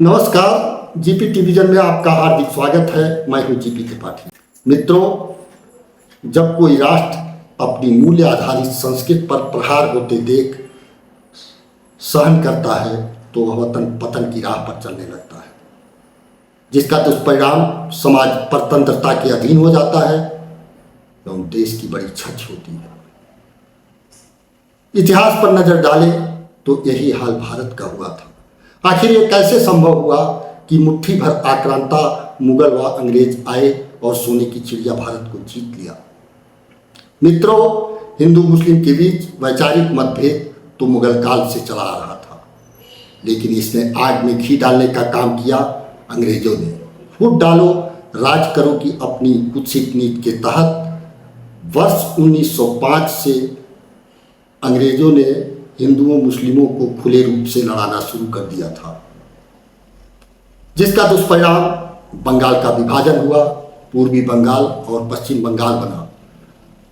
नमस्कार, GP television में आपका हार्दिक स्वागत है। मैं हूं जीपी त्रिपाठी। मित्रों, जब कोई राष्ट्र अपनी मूल्य आधारित संस्कृति पर प्रहार होते देख सहन करता है तो वह वतन पतन की राह पर चलने लगता है, जिसका दुष्परिणाम समाज परतंत्रता के अधीन हो जाता है एवं देश की बड़ी क्षति होती है। इतिहास पर नजर डालें तो यही हाल भारत का हुआ था। आखिर ये कैसे संभव हुआ कि मुट्ठी भर आक्रांता मुगल व अंग्रेज आए और सोने की चिड़िया भारत को जीत लिया? मित्रों, हिंदू मुस्लिम के बीच वैचारिक मतभेद तो मुगल काल से चला आ रहा था, लेकिन इसने आग में घी डालने का काम किया अंग्रेजों ने। फूट डालो राज करो की अपनी कुत्सित नीति के तहत वर्ष 1905 से अंग्रेजों ने हिंदुओं मुस्लिमों को खुले रूप से लड़ाना शुरू कर दिया था, जिसका दुष्परिणाम बंगाल का विभाजन हुआ। पूर्वी बंगाल और पश्चिम बंगाल बना।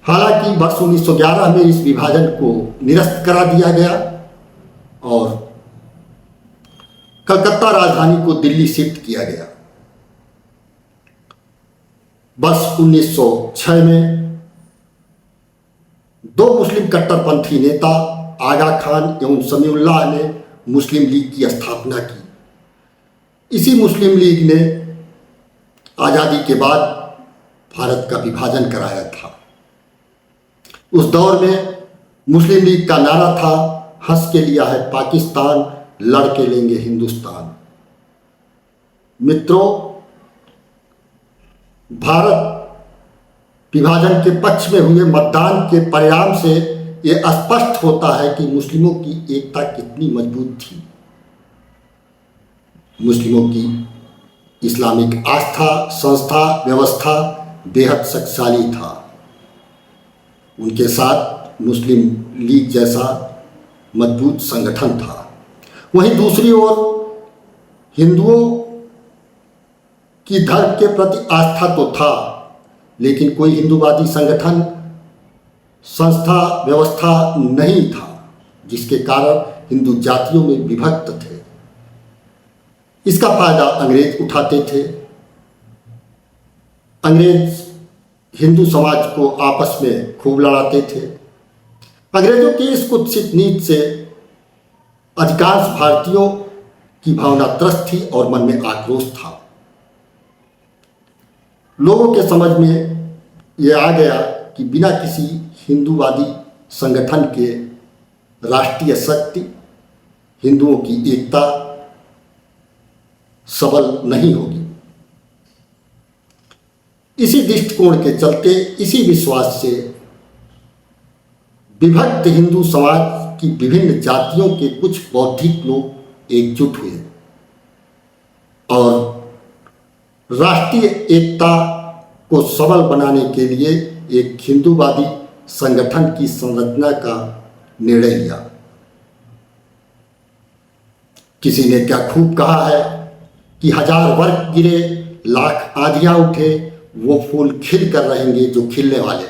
हालांकि वर्ष 1911 में इस विभाजन को निरस्त करा दिया गया और कलकत्ता राजधानी को दिल्ली शिफ्ट किया गया। वर्ष 1906 में दो मुस्लिम कट्टरपंथी नेता आगा खान एवं समीउल्लाह ने मुस्लिम लीग की स्थापना की। इसी मुस्लिम लीग ने आज़ादी के बाद भारत का विभाजन कराया था। उस दौर में मुस्लिम लीग का नारा था, हंस के लिया है पाकिस्तान, लड़ के लेंगे हिंदुस्तान। मित्रों, भारत विभाजन के पक्ष में हुए मतदान के परिणाम से ये स्पष्ट होता है कि मुस्लिमों की एकता कितनी मजबूत थी। मुस्लिमों की इस्लामिक आस्था, संस्था, व्यवस्था बेहद शक्तिशाली था। उनके साथ मुस्लिम लीग जैसा मजबूत संगठन था। वहीं दूसरी ओर हिंदुओं की धर्म के प्रति आस्था तो था, लेकिन कोई हिंदूवादी संगठन, संस्था, व्यवस्था नहीं था, जिसके कारण हिंदू जातियों में विभक्त थे। इसका फायदा अंग्रेज उठाते थे। अंग्रेज हिंदू समाज को आपस में खूब लड़ाते थे। अंग्रेजों की इस कुत्सित नीति से अधिकांश भारतीयों की भावना त्रस्त थी और मन में आक्रोश था। लोगों के समझ में यह आ गया कि बिना किसी हिंदूवादी संगठन के राष्ट्रीय शक्ति, हिंदुओं की एकता सबल नहीं होगी। इसी दृष्टिकोण के चलते, इसी विश्वास से विभक्त हिंदू समाज की विभिन्न जातियों के कुछ बौद्धिक लोग एकजुट हुए और राष्ट्रीय एकता को सबल बनाने के लिए एक हिंदूवादी संगठन की संरचना का निर्णय लिया। किसी ने क्या खूब कहा है कि 1000 वर्ष गिरे, लाख आंधियां उठे, वो फूल खिल कर रहेंगे जो खिलने वाले।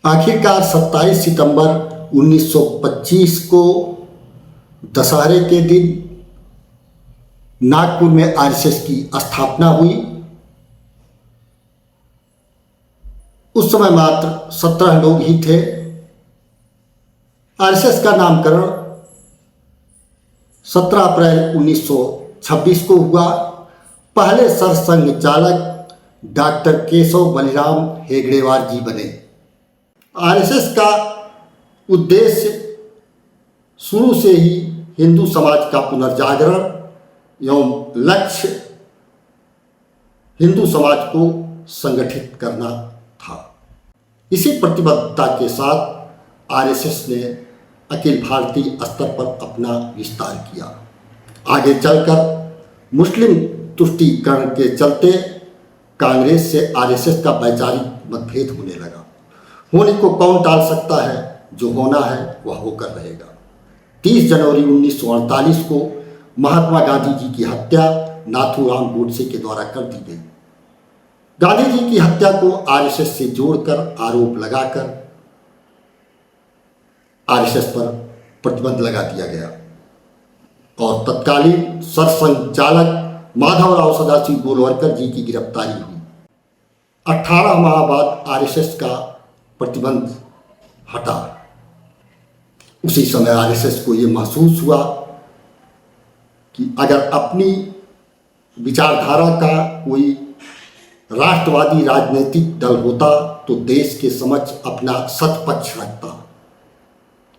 आखिरकार 27 सितंबर 1925 को दशहरे के दिन नागपुर में आरएसएस की स्थापना हुई। उस समय मात्र 17 लोग ही थे। आरएसएस का नामकरण 17 अप्रैल 1926 को हुआ। पहले सरसंघ चालक डॉक्टर केशव बलिराम हेगड़ेवार जी बने। आरएसएस का उद्देश्य शुरू से ही हिंदू समाज का पुनर्जागरण एवं लक्ष्य हिंदू समाज को संगठित करना था। इसी प्रतिबद्धता के साथ आरएसएस ने अखिल भारतीय स्तर पर अपना विस्तार किया। आगे चलकर मुस्लिम तुष्टीकरण के चलते कांग्रेस से आरएसएस का वैचारिक मतभेद होने लगा। होने को कौन टाल सकता है? जो होना है वह होकर रहेगा। 30 जनवरी 1948 को महात्मा गांधी जी की हत्या नाथूराम गोडसे के द्वारा कर दी गई। गांधी जी की हत्या को आरएसएस से जोड़कर आरोप लगाकर आरएसएस पर प्रतिबंध लगा दिया गया और तत्कालीन सरसंघचालक माधवराव सदाशिव गोलवलकर जी की गिरफ्तारी हुई। 18 माह बाद आरएसएस का प्रतिबंध हटा। उसी समय आरएसएस को ये महसूस हुआ कि अगर अपनी विचारधारा का कोई राष्ट्रवादी राजनीतिक दल होता तो देश के समक्ष अपना सत्पक्ष रखता।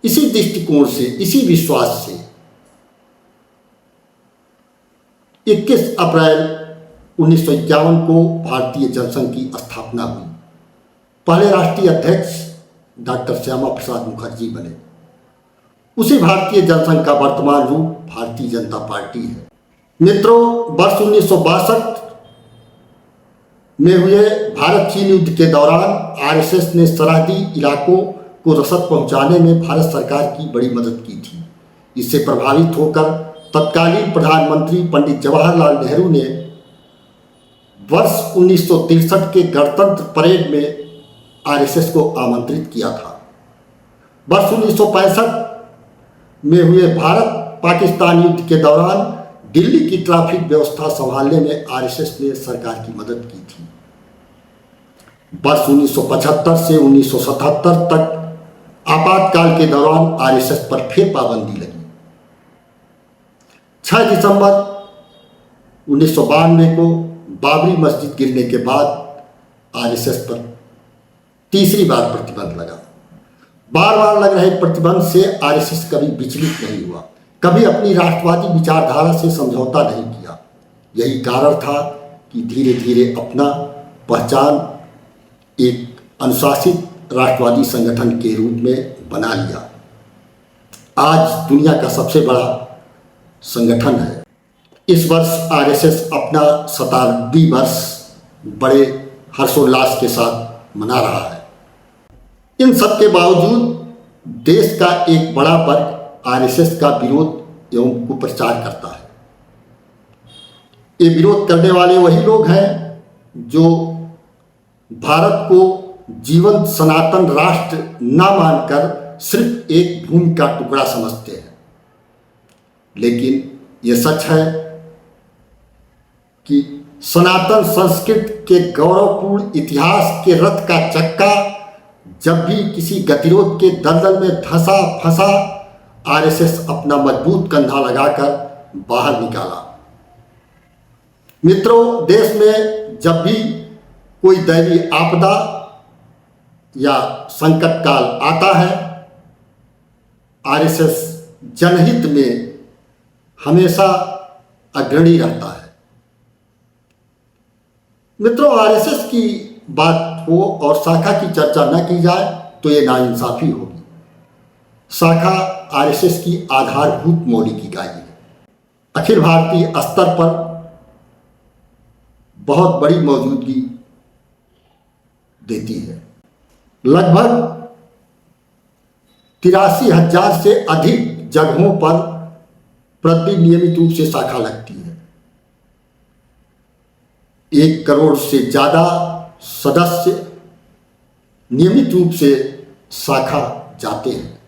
इसी दृष्टिकोण से, इसी विश्वास से 21 अप्रैल 1951 को भारतीय जनसंघ की स्थापना हुई। पहले राष्ट्रीय अध्यक्ष डॉक्टर श्यामा प्रसाद मुखर्जी बने। उसी भारतीय जनसंघ का वर्तमान रूप भारतीय जनता पार्टी है। मित्रों, वर्ष 1962 में हुए भारत चीन युद्ध के दौरान आरएसएस ने सरहदी इलाकों को रसद पहुंचाने में भारत सरकार की बड़ी मदद की थी। इससे प्रभावित होकर तत्कालीन प्रधानमंत्री पंडित जवाहरलाल नेहरू ने वर्ष 1963 के गणतंत्र परेड में आरएसएस को आमंत्रित किया था। वर्ष 1965 में हुए भारत पाकिस्तान युद्ध के दौरान दिल्ली की ट्रैफिक व्यवस्था संभालने में आरएसएस ने सरकार की मदद की थी। वर्ष 1975 से 1977 तक आपातकाल के दौरान आरएसएस पर फिर पाबंदी लगी। 6 दिसंबर 1992 को बाबरी मस्जिद गिरने के बाद आरएसएस पर तीसरी बार प्रतिबंध लगा। बार बार लग रहे प्रतिबंध से आरएसएस कभी विचलित नहीं हुआ, कभी अपनी राष्ट्रवादी विचारधारा से समझौता नहीं किया। यही कारण था कि धीरे धीरे अपना पहचान एक अनुशासित राष्ट्रवादी संगठन के रूप में बना लिया। आज दुनिया का सबसे बड़ा संगठन है। इस वर्ष आरएसएस अपना 70वीं वर्ष बड़े हर्षोल्लास के साथ मना रहा है। इन सब के बावजूद देश का एक बड़ा वर्ग आरएसएस का विरोध एवं कुप्रचार करता है। ये विरोध करने वाले वही लोग हैं जो भारत को जीवंत सनातन राष्ट्र न मानकर सिर्फ एक भूमि का टुकड़ा समझते हैं। लेकिन ये सच है कि सनातन संस्कृति के गौरवपूर्ण इतिहास के रथ का चक्का जब भी किसी गतिरोध के दलदल में धंसा फंसा, आरएसएस अपना मजबूत कंधा लगाकर बाहर निकाला। मित्रों, देश में जब भी कोई दैवीय आपदा या संकट काल आता है, आरएसएस जनहित में हमेशा अग्रणी रहता है। मित्रों, आरएसएस की बात हो और शाखा की चर्चा न की जाए तो ये नाइंसाफी होगी। शाखा आरएसएस की आधारभूत मौलिक इकाई है। अखिल भारतीय स्तर पर बहुत बड़ी मौजूदगी देती है। लगभग 83,000 से अधिक जगहों पर प्रति नियमित रूप से शाखा लगती है। 1 करोड़ से ज़्यादा सदस्य नियमित रूप से शाखा जाते हैं।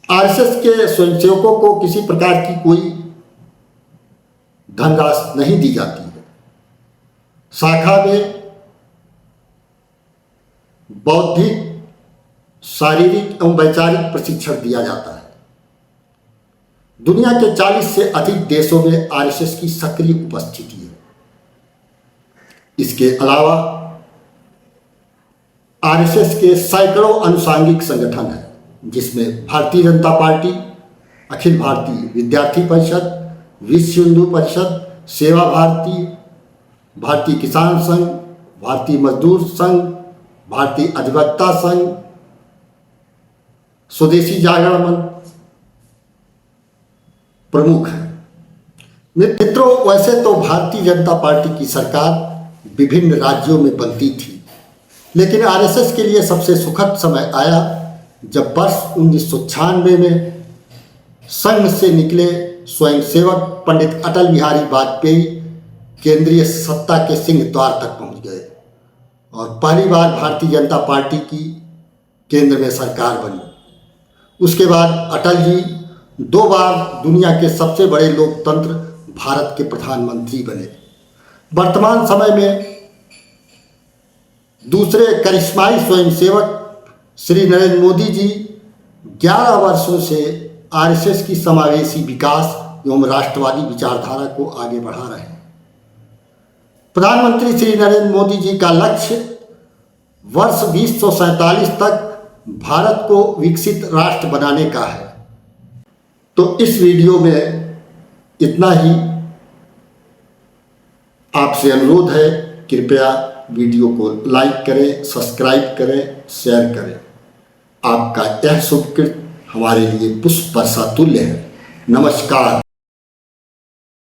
आरएसएस के स्वयंसेवकों को किसी प्रकार की कोई धनराशि नहीं दी जाती है। शाखा में बौद्धिक, शारीरिक एवं वैचारिक प्रशिक्षण दिया जाता है। दुनिया के 40 से अधिक देशों में आरएसएस की सक्रिय उपस्थिति है। इसके अलावा आरएसएस के सैकड़ों अनुषांगिक संगठन हैं, जिसमें भारतीय जनता पार्टी, अखिल भारतीय विद्यार्थी परिषद, विश्व हिंदू परिषद, सेवा भारती, भारतीय किसान संघ, भारतीय मजदूर संघ, भारतीय अधिवक्ता संघ, स्वदेशी जागरण मंच प्रमुख है। मित्रों, वैसे तो भारतीय जनता पार्टी की सरकार विभिन्न राज्यों में बनती थी, लेकिन आरएसएस के लिए सबसे सुखद समय आया जब वर्ष 1996 में संघ से निकले स्वयंसेवक पंडित अटल बिहारी वाजपेयी केंद्रीय सत्ता के सिंह द्वार तक पहुंच गए और पहली बार भारतीय जनता पार्टी की केंद्र में सरकार बनी। उसके बाद अटल जी 2 बार दुनिया के सबसे बड़े लोकतंत्र भारत के प्रधानमंत्री बने। वर्तमान समय में दूसरे करिश्माई स्वयंसेवक श्री नरेंद्र मोदी जी 11 वर्षों से आरएसएस की समावेशी विकास एवं राष्ट्रवादी विचारधारा को आगे बढ़ा रहे हैं। प्रधानमंत्री श्री नरेंद्र मोदी जी का लक्ष्य वर्ष 2047 तक भारत को विकसित राष्ट्र बनाने का है। तो इस वीडियो में इतना ही। आपसे अनुरोध है, कृपया वीडियो को लाइक करें, सब्सक्राइब करें, शेयर करें। आपका यह शुभ कृत्य हमारे लिए पुष्प वर्षा तुल्य है। नमस्कार।